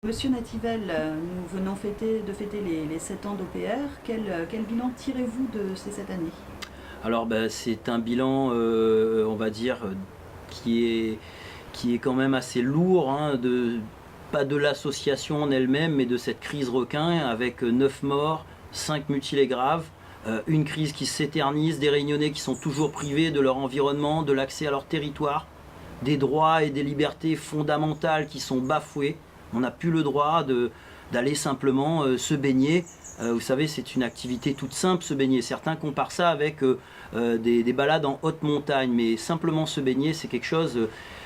Monsieur Nativel, nous venons de fêter les 7 ans d'OPR. Quel bilan tirez-vous de ces 7 années? Alors c'est un bilan, on va dire, qui est quand même assez lourd, hein, pas de l'association en elle-même, mais de cette crise requin avec 9 morts, 5 mutilés graves, une crise qui s'éternise, des Réunionnais qui sont toujours privés de leur environnement, de l'accès à leur territoire, des droits et des libertés fondamentales qui sont bafoués. On n'a plus le droit d'aller simplement se baigner. Vous savez, c'est une activité toute simple, se baigner. Certains comparent ça avec des balades en haute montagne, mais simplement se baigner, c'est quelque chose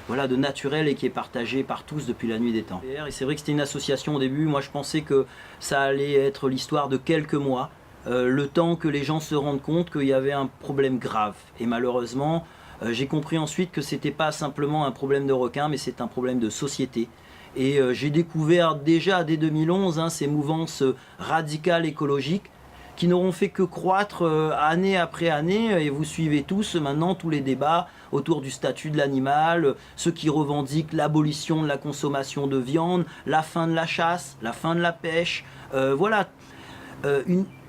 voilà, de naturel et qui est partagé par tous depuis la nuit des temps. Et c'est vrai que c'était une association au début. Moi, je pensais que ça allait être l'histoire de quelques mois, le temps que les gens se rendent compte qu'il y avait un problème grave. Et malheureusement, j'ai compris ensuite que c'était pas simplement un problème de requin, mais c'est un problème de société. Et j'ai découvert déjà dès 2011 ces mouvances radicales écologiques qui n'auront fait que croître année après année. Et vous suivez tous maintenant tous les débats autour du statut de l'animal, ceux qui revendiquent l'abolition de la consommation de viande, la fin de la chasse, la fin de la pêche. Voilà,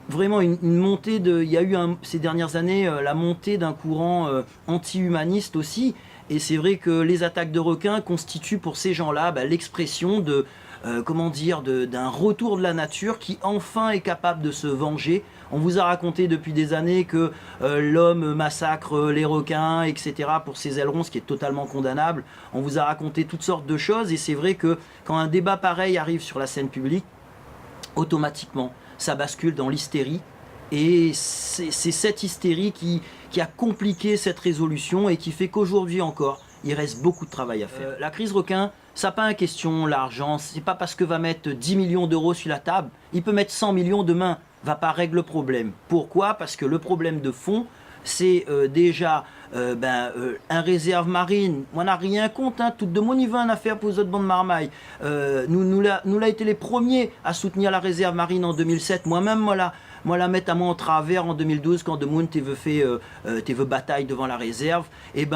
vraiment une montée il y a eu ces dernières années la montée d'un courant anti-humaniste aussi. Et c'est vrai que les attaques de requins constituent pour ces gens-là l'expression d'un retour de la nature qui enfin est capable de se venger. On vous a raconté depuis des années que l'homme massacre les requins, etc. pour ses ailerons, ce qui est totalement condamnable. On vous a raconté toutes sortes de choses et c'est vrai que quand un débat pareil arrive sur la scène publique, automatiquement, ça bascule dans l'hystérie. Et c'est cette hystérie qui a compliqué cette résolution et qui fait qu'aujourd'hui encore, il reste beaucoup de travail à faire. La crise requin, ça n'a pas une question l'argent, c'est pas parce que va mettre 10 millions d'euros sur la table, il peut mettre 100 millions demain, va pas régler le problème. Pourquoi? Parce que le problème de fond, c'est déjà un réserve marine. Moi, on n'a rien contre, tout le monde y va en affaire pour les autres bandes marmailles. Nous l'a été les premiers à soutenir la réserve marine en 2007. Moi-même, moi la mettre à moi en travers en 2012 quand Demoun t'es veux bataille devant la réserve. Et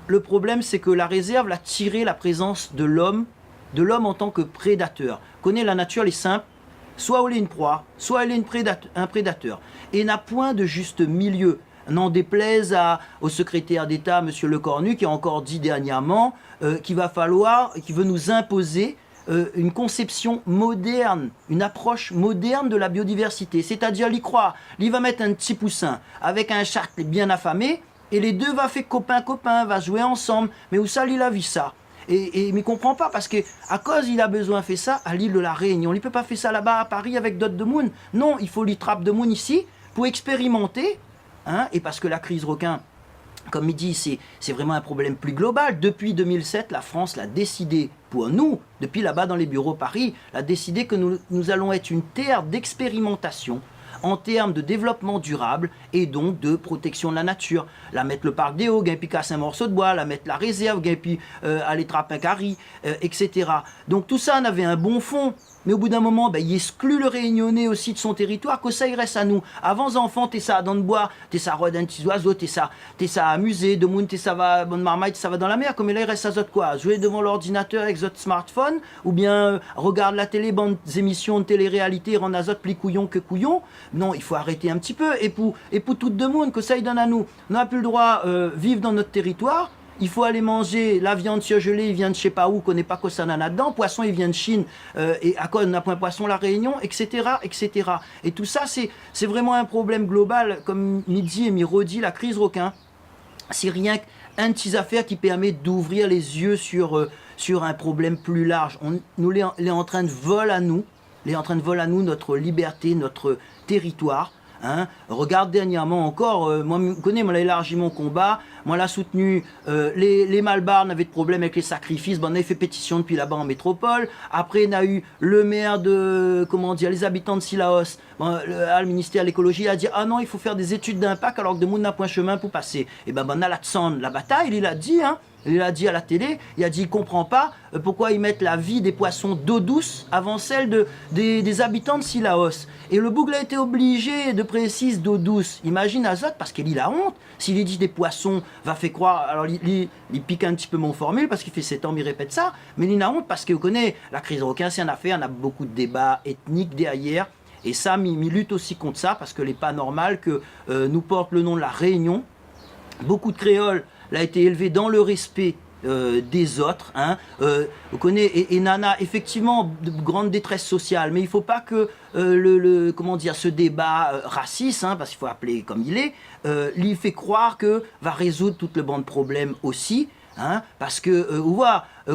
le problème c'est que la réserve a tiré la présence de l'homme en tant que prédateur. Connaît la nature, elle est simple. Soit elle est une proie, soit elle est un prédateur. Et n'a point de juste milieu. N'en déplaise au secrétaire d'État, M. Lecornu, qui a encore dit dernièrement qu'il veut nous imposer une conception moderne, une approche moderne de la biodiversité. C'est-à-dire, il croit, il va mettre un petit poussin avec un chat bien affamé, et les deux va faire copain-copain, va jouer ensemble. Mais où ça, il a vu ça? Et il ne comprend pas, parce que à cause il a besoin de faire ça à l'île de la Réunion. Il ne peut pas faire ça là-bas à Paris avec d'autres de Moon. Non, il faut lui trappe de Moon ici pour expérimenter. Et parce que la crise requin, comme il dit, c'est vraiment un problème plus global. Depuis 2007, la France l'a décidé pour nous, depuis là-bas dans les bureaux Paris, l'a décidé que nous allons être une terre d'expérimentation en termes de développement durable et donc de protection de la nature. La mettre le parc des Hauts, puis casser un morceau de bois, la mettre la réserve, puis aller trapper un carry, etc. Donc tout ça en avait un bon fond. Mais au bout d'un moment, il exclut le Réunionnais aussi de son territoire, que ça il reste à nous. Avant enfants, t'es ça dans le bois, t'es ça rôde un petit oiseau, t'es ça amusé, de monde, t'es ça va bonne marmaille, ça va dans la mer. Comme là il reste à zot quoi? Jouer devant l'ordinateur avec votre smartphone, ou bien regarde la télé, bonnes émissions de télé-réalité, rendre à zot plus couillon que couillon. Non, il faut arrêter un petit peu. Et pour tout le monde, que ça il donne à nous. On n'a plus le droit de vivre dans notre territoire. Il faut aller manger la viande surgelée, il vient de je sais pas où, qu'on n'est pas que ça n'en a dedans. Poisson, il vient de Chine, et à quoi on n'a point poisson la Réunion, etc., etc. Et tout ça, c'est vraiment un problème global, comme Midi et Mirodi, la crise requin. C'est rien qu'une petite affaire qui permet d'ouvrir les yeux sur un problème plus large. Il est en train de voler à nous, notre liberté, notre territoire. Regarde dernièrement encore, moi je connais, moi j'ai élargi mon combat, moi l'a soutenu, les Malbarnes avaient de problèmes avec les sacrifices, on avait fait pétition depuis là-bas en métropole. Après on a eu le maire de, les habitants de Sillaos, le ministère de l'écologie a dit ah non il faut faire des études d'impact alors que de monde n'a point chemin pour passer. Et on a la bataille, il a dit Il a dit à la télé, il a dit il comprend pas pourquoi ils mettent la vie des poissons d'eau douce avant celle des habitants de Sillaos. Et le bougle a été obligé de préciser d'eau douce. Imagine Azote, parce qu'il a honte. S'il dit des poissons, va faire croire. Alors il pique un petit peu mon formule parce qu'il fait 7 ans, il répète ça. Mais il a honte parce qu'il connaît la crise requin, c'est un affaire, on a beaucoup de débats ethniques derrière. Et ça, il lutte aussi contre ça parce que n'est pas normal que nous porte le nom de la Réunion. Beaucoup de créoles l'a été élevé dans le respect des autres. Hein. Vous connaissez, et Nana, effectivement, de grande détresse sociale, mais il ne faut pas que comment dire, ce débat raciste, hein, parce qu'il faut appeler comme il est, lui fait croire que va résoudre tout le banc de problèmes aussi. Hein, parce que,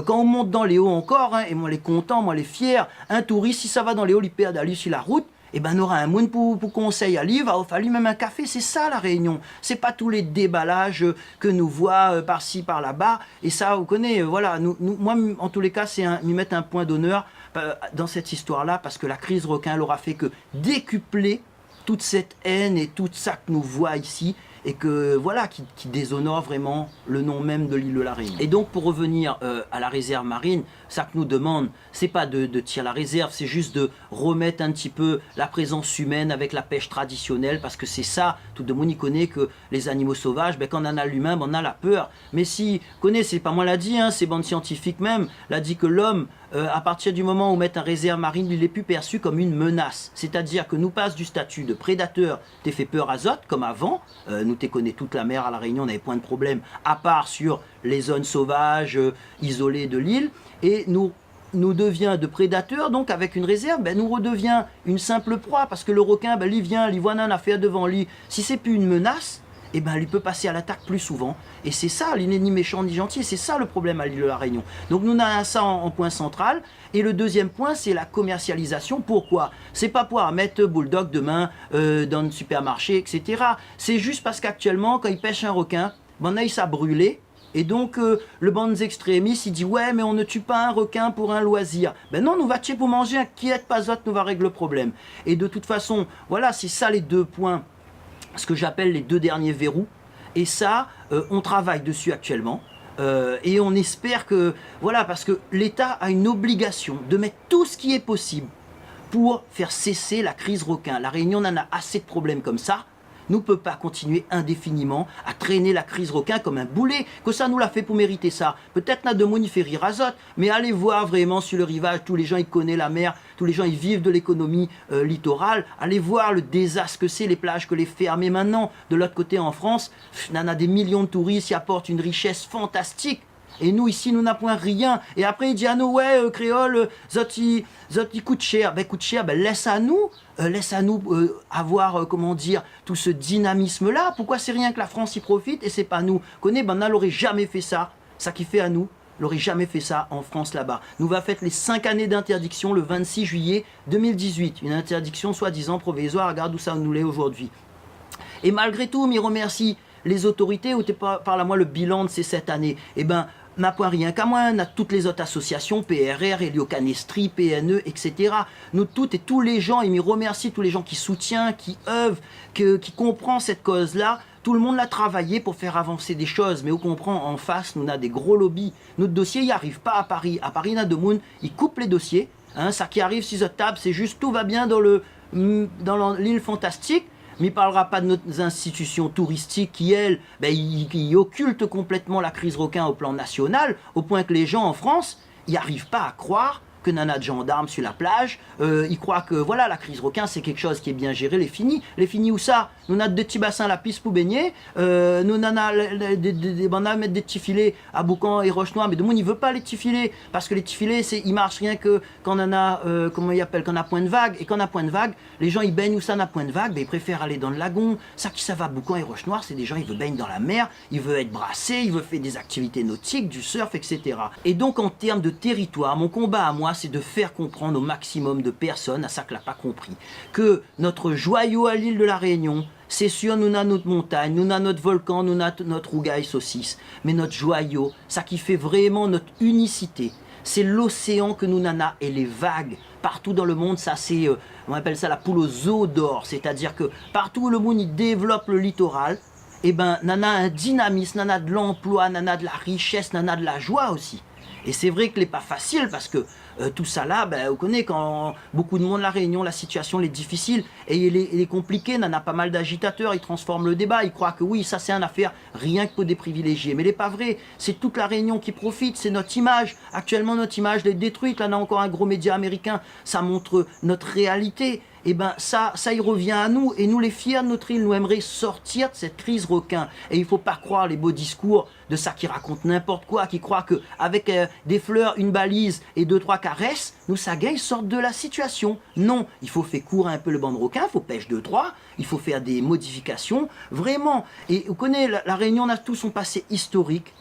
quand on monte dans les hauts encore, hein, et moi les content, moi les fier, un touriste, si ça va dans les hauts, il perd d'aller sur la route, et ben on aura un monde pour conseil à lui, va falloir même un café, c'est ça la Réunion. C'est pas tous les déballages que nous voit par-ci, par-là-bas, et ça, vous connaissez, voilà, moi en tous les cas, c'est m'y mettre un point d'honneur dans cette histoire-là, parce que la crise requin l'aura fait que décupler toute cette haine et tout ça que nous voit ici, et que voilà, qui déshonore vraiment le nom même de l'île de la Réunion. Et donc pour revenir à la réserve marine, ça que nous demande, c'est pas de tirer la réserve, c'est juste de remettre un petit peu la présence humaine avec la pêche traditionnelle, parce que c'est ça, tout le monde y connaît que les animaux sauvages, ben, quand on en a l'humain, ben, on a la peur. Mais si, connaît, c'est pas moi l'a dit, hein, c'est bande scientifique même, l'a dit que l'homme, à partir du moment où on met un réserve marine, il est plus perçu comme une menace. C'est-à-dire que nous passe du statut de prédateur, t'es fait peur azote, comme avant, nous t'es connaît toute la mer à la Réunion, on n'avait point de problème, à part sur les zones sauvages isolées de l'île, et nous devient de prédateur, donc avec une réserve, ben, nous redevient une simple proie, parce que le requin, ben, lui vient, lui voit un affaire devant lui, si c'est plus une menace, eh ben, il peut passer à l'attaque plus souvent. Et c'est ça, il n'est ni méchant ni gentil, c'est ça le problème à l'île de la Réunion. Donc nous avons ça en point central. Et le deuxième point, c'est la commercialisation. Pourquoi? C'est pas pour mettre Bulldog demain dans le supermarché, etc. C'est juste parce qu'actuellement, quand ils pêchent un requin, ben, là, il s'est brûlé. Et donc, le bande extrémistes, il dit « Ouais, mais on ne tue pas un requin pour un loisir. » Ben non, nous va tuer pour manger un qui est pas autre, nous va régler le problème. Et de toute façon, voilà, c'est ça les deux points, ce que j'appelle les deux derniers verrous. Et ça, on travaille dessus actuellement. Et on espère que, voilà, parce que l'État a une obligation de mettre tout ce qui est possible pour faire cesser la crise requin. La Réunion en a assez de problèmes comme ça. Nous ne pouvons pas continuer indéfiniment à traîner la crise requin comme un boulet, que ça nous l'a fait pour mériter ça. Peut-être n'a de monde, il fait rire azote, mais allez voir vraiment sur le rivage, tous les gens ils connaissent la mer, tous les gens ils vivent de l'économie littorale, allez voir le désastre que c'est, les plages que les fermer maintenant. De l'autre côté en France, on en a des millions de touristes qui apportent une richesse fantastique. Et nous, ici, nous n'avons rien. Et après, il dit, ah non, ouais, créole, zoti coûte cher. Ben, laisse à nous avoir, comment dire, tout ce dynamisme-là. Pourquoi c'est rien que la France y profite et c'est pas nous? Connais, ben, on n'aurait jamais fait ça. Ça qui fait à nous, n'aurait jamais fait ça en France là-bas. Nous va faire les 5 années d'interdiction le 26 juillet 2018. Une interdiction soi-disant provisoire. Regarde où ça nous l'est aujourd'hui. Et malgré tout, m'y remercie les autorités, ou parle à moi le bilan de ces 7 années. Eh ben, n'a point rien qu'à moi, on a toutes les autres associations, PRR, Héliocanestrie, PNE, etc. Nous toutes et tous les gens, et m'y remercie tous les gens qui soutiennent, qui œuvrent, qui comprennent cette cause-là. Tout le monde l'a travaillé pour faire avancer des choses, mais on comprend, en face, nous avons des gros lobbies. Notre dossier, il n'y arrive pas à Paris. À Paris, il y a de monde, ils coupent les dossiers. Hein, ça qui arrive sur cette table, c'est juste tout va bien dans l'île fantastique. Mais il ne parlera pas de nos institutions touristiques qui, elles, ben, qui occultent complètement la crise requin au plan national, au point que les gens en France, ils n'arrivent pas à croire que nana de gendarmes sur la plage, ils croient que voilà, la crise requin c'est quelque chose qui est bien géré, les finis où ça? Nous avons des petits bassins à la piste pour baigner, nous avons des bandes mettre des petits filets à Boucan et Roche-Noire, mais de monde il veut pas les petits filets, parce que les petits filets ils marchent rien que quand on a, comment il appelle, quand on a point de vague, et quand on a point de vague, les gens ils baignent où ça n'a point de vague, ben, ils préfèrent aller dans le lagon, ça va à Boucan et Roche-Noire, c'est des gens ils veulent baigner dans la mer, ils veulent être brassés, ils veulent faire des activités nautiques, du surf, etc. Et donc en termes de territoire, mon combat à moi, c'est de faire comprendre au maximum de personnes, à ça que l'a pas compris, que notre joyau à l'île de la Réunion, c'est sûr, nous avons notre montagne, nous avons notre volcan, nous avons notre rougail saucisse, mais notre joyau, ça qui fait vraiment notre unicité, c'est l'océan que nous avons et les vagues. Partout dans le monde, ça c'est, on appelle ça la poule aux œufs d'or, c'est-à-dire que partout où le monde il développe le littoral, eh ben, nana un dynamisme, nana de l'emploi, nana de la richesse, nana de la joie aussi. Et c'est vrai que n'est pas facile parce que tout ça là, ben, vous connaissez, quand beaucoup de monde la Réunion, la situation elle est difficile et elle est compliquée, on a pas mal d'agitateurs, ils transforment le débat, ils croient que oui, ça c'est une affaire rien que pour des privilégiés. Mais il n'est pas vrai, c'est toute la Réunion qui profite, c'est notre image. Actuellement, notre image est détruite, là on a encore un gros média américain, ça montre notre réalité. Et ben ça il revient à nous, et nous les fiers de notre île, nous aimerions sortir de cette crise requin. Et il ne faut pas croire les beaux discours de ça qui racontent n'importe quoi, qui croient qu'avec des fleurs, une balise et 2-3 caresses, nous ça gagne sortent de la situation. Non, il faut faire courir un peu le banc de requin, il faut pêcher 2-3, il faut faire des modifications, vraiment. Et vous connaissez, la Réunion, on a tout son passé historique.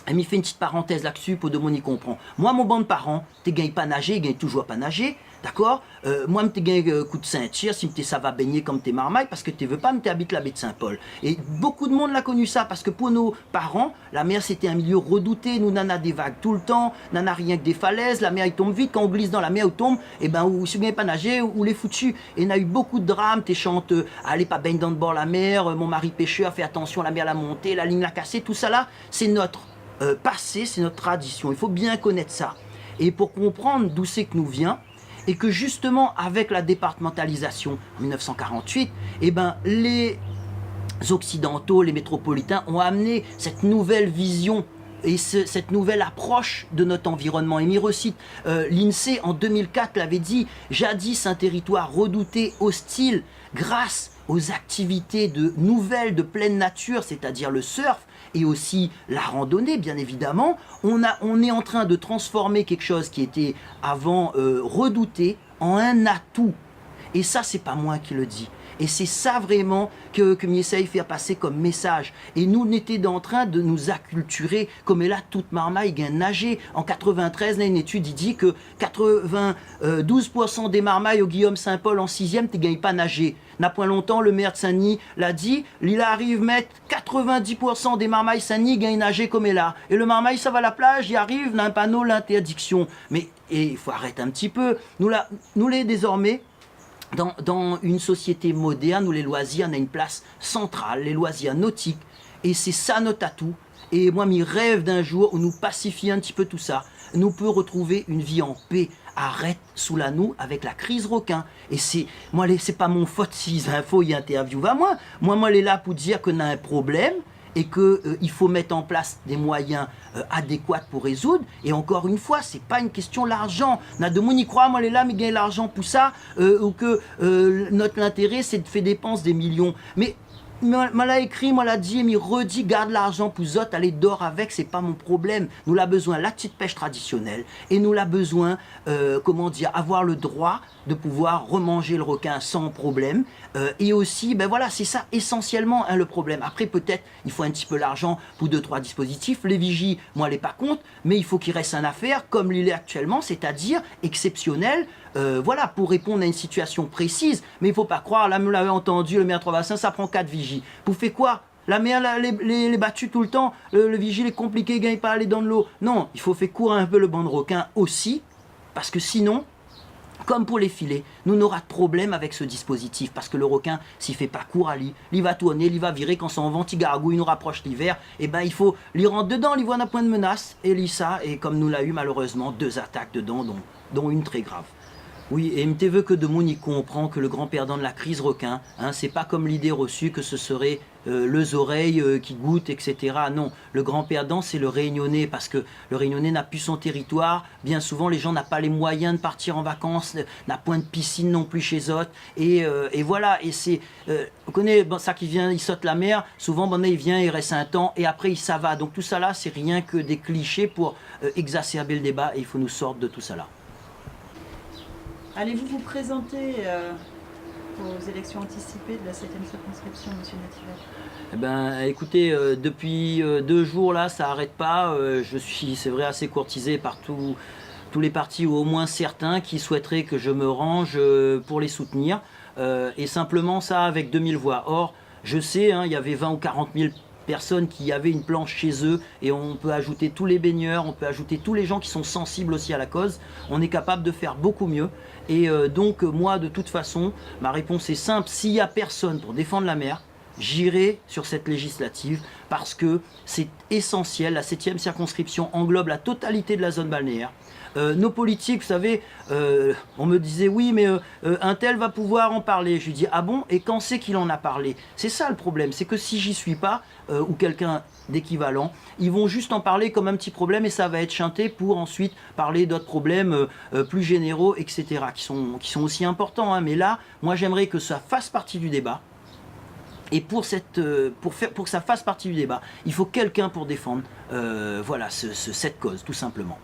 Elle m'y fait une petite parenthèse là-dessus pour de mon y comprend. Moi, mon banc de parents, tu gagnes pas nager, ils gagnent toujours pas nager, d'accord. Moi, tu gagnes coup de ceinture, si ça va baigner comme tes marmailles, parce que tu veux pas, mais tu habites la baie de Saint-Paul. Et beaucoup de monde l'a connu ça, parce que pour nos parents, la mer c'était un milieu redouté. Nous, n'en a des vagues tout le temps, n'en a rien que des falaises, la mer elle tombe vite, quand on glisse dans la mer, on tombe, et ben, ou si vous gagnez pas nager, ou les foutus. Et on a eu beaucoup de drames, t'es chantes, allez pas baigner dans le bord la mer, mon mari pêcheur, fais attention, la mer l'a montée, la ligne l'a cassée, tout ça là, c'est notre passé, c'est notre tradition. Il faut bien connaître ça. Et pour comprendre d'où c'est que nous vient, et que justement avec la départementalisation en 1948, eh ben, les Occidentaux, les métropolitains ont amené cette nouvelle vision et cette nouvelle approche de notre environnement. Et recite, l'INSEE en 2004 l'avait dit, jadis un territoire redouté, hostile, grâce aux activités nouvelles de pleine nature, c'est-à-dire le surf, et aussi la randonnée, bien évidemment, on est en train de transformer quelque chose qui était avant redouté en un atout. Et ça, c'est pas moi qui le dis. Et c'est ça vraiment que m'essaye de faire passer comme message. Et nous, on était en train de nous acculturer, comme est là, toute marmaille gagne nager. En 93, là, une étude il dit que 92% des marmailles au Guillaume Saint-Paul en 6e, tu ne gagnes pas nager. N'a point longtemps, le maire de Saint-Denis l'a dit, il arrive mettre 90% des marmailles Saint-Denis gagnent nager comme est là. Et le marmaille, ça va à la plage, il arrive, n'a un panneau, l'interdiction. Mais il faut arrêter un petit peu. Nous les désormais, dans une société moderne où les loisirs ont une place centrale, les loisirs nautiques, et c'est ça notre atout. Et moi, mes rêve d'un jour où nous pacifions un petit peu tout ça, nous peut retrouver une vie en paix. Arrête sous la nous avec la crise requin. Et c'est pas mon faute si les infos y interviewent à moi. Moi, elle est là pour dire qu'on a un problème et qu'il faut mettre en place des moyens adéquats pour résoudre. Et encore une fois, c'est pas une question d'argent. N'a de monde y croit, moi elle est là, mais gagne l'argent pour ça, ou que notre intérêt c'est de faire dépenser des millions. Mais moi l'a écrit, moi l'a dit, mais redit, garde l'argent pour autres, allez dehors avec, c'est pas mon problème. Nous l'a besoin la petite pêche traditionnelle, et nous l'a besoin, avoir le droit de pouvoir remanger le requin sans problème. Et aussi, ben voilà, c'est ça essentiellement le problème. Après, peut-être, il faut un petit peu l'argent pour 2-3 dispositifs. Les vigies, moi, elle n'est pas contre, mais il faut qu'il reste une affaire comme il est actuellement, c'est-à-dire exceptionnel, voilà, pour répondre à une situation précise. Mais il ne faut pas croire, là, vous l'avez entendu, le maire 35, ça prend 4 vigies. Vous faites quoi? La mer, les battus tout le temps, le vigile est compliqué, il ne gagne pas à aller dans de l'eau. Non, il faut faire courir un peu le banc de requin aussi, parce que sinon, comme pour les filets, nous n'aurons pas de problème avec ce dispositif, parce que le requin, s'il ne fait pas court à lui, il va tourner, il va virer, quand son vent-gargouille nous rapproche l'hiver, et ben il faut l'y rentrer dedans, il voit un point de menace, et lit ça, et comme nous l'a eu malheureusement, 2 attaques dedans, dont une très grave. Oui, et MT veut que de monde y comprend que le grand perdant de la crise requin, c'est pas comme l'idée reçue que ce serait les oreilles qui goûtent, etc. Non, le grand perdant c'est le Réunionnais, parce que le Réunionnais n'a plus son territoire. Bien souvent, les gens n'ont pas les moyens de partir en vacances, n'a point de piscine non plus chez eux. Et voilà, et c'est, vous connaissez ça qui vient, il saute la mer, souvent il vient, il reste un temps, et après il s'en va. Donc tout ça là, c'est rien que des clichés pour exacerber le débat, et il faut nous sortir de tout ça là. Allez-vous vous présenter aux élections anticipées de la 7e circonscription, monsieur Nativet? Eh ben, écoutez, depuis 2 jours là, ça n'arrête pas. Je suis, c'est vrai, assez courtisé par tous les partis, ou au moins certains, qui souhaiteraient que je me range pour les soutenir. Et simplement ça avec 2000 voix. Or, je sais, il y avait 20 ou 40 000 personnes qui avaient une planche chez eux, et on peut ajouter tous les baigneurs, on peut ajouter tous les gens qui sont sensibles aussi à la cause. On est capable de faire beaucoup mieux. Et donc moi, de toute façon, ma réponse est simple: s'il n'y a personne pour défendre la mer, j'irai sur cette législative parce que c'est essentiel. La 7e circonscription englobe la totalité de la zone balnéaire. Nos politiques, vous savez, on me disait oui mais un tel va pouvoir en parler. Je lui dis ah bon, et quand c'est qu'il en a parlé? C'est ça le problème, c'est que si j'y suis pas, ou quelqu'un d'équivalent, ils vont juste en parler comme un petit problème et ça va être chanté pour ensuite parler d'autres problèmes plus généraux, etc. qui sont aussi importants, hein. Mais là, moi j'aimerais que ça fasse partie du débat. Et pour que ça fasse partie du débat, il faut quelqu'un pour défendre voilà, cette cause, tout simplement.